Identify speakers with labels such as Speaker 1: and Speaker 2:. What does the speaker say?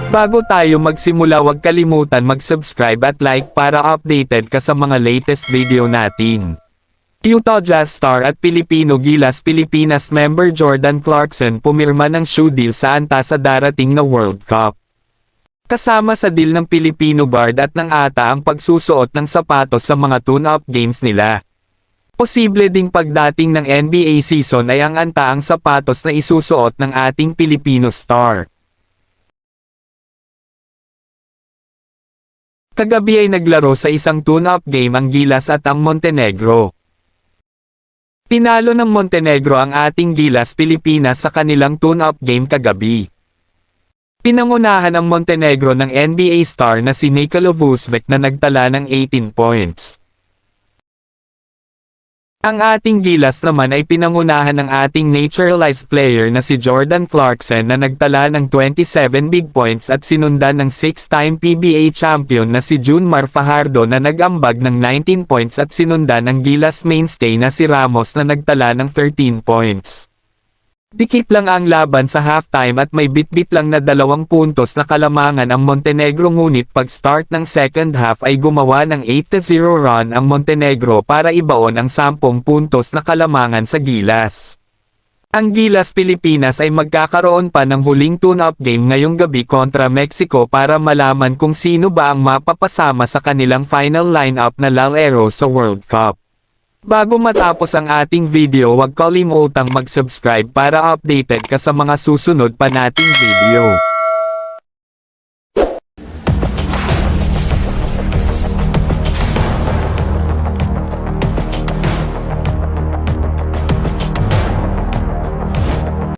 Speaker 1: Bago tayo magsimula, huwag kalimutan mag-subscribe at like para updated ka sa mga latest video natin. Utah Jazz star at Pilipino Gilas Pilipinas member Jordan Clarkson pumirma ng shoe deal sa anta sa darating na World Cup. Kasama sa deal ng Filipino guard at ng ata ang pagsusuot ng sapatos sa mga tune-up games nila. Posible ding pagdating ng NBA season ay ang anta ang sapatos na isusuot ng ating Pilipino star. Kagabi ay naglaro sa isang tune-up game ang Gilas at ang Montenegro. Tinalo ng Montenegro ang ating Gilas Pilipinas sa kanilang tune-up game kagabi. Pinangunahan ang Montenegro ng NBA star na si Nikola Vucevic na nagtala ng 18 points. Ang ating Gilas naman ay pinangunahan ng ating naturalized player na si Jordan Clarkson na nagtala ng 27 big points at sinundan ng 6-time PBA champion na si Junmar Fajardo na nag-ambag ng 19 points at sinundan ng Gilas mainstay na si Ramos na nagtala ng 13 points. Dikit lang ang laban sa halftime at may bit-bit lang na 2 puntos na kalamangan ang Montenegro, ngunit pag-start ng second half ay gumawa ng 8-0 run ang Montenegro para ibaon ang 10 puntos na kalamangan sa Gilas. Ang Gilas Pilipinas ay magkakaroon pa ng huling tune-up game ngayong gabi kontra Mexico para malaman kung sino ba ang mapapasama sa kanilang final lineup na lalaro sa World Cup. Bago matapos ang ating video, huwag kalimutang mag-subscribe para updated ka sa mga susunod pa nating video.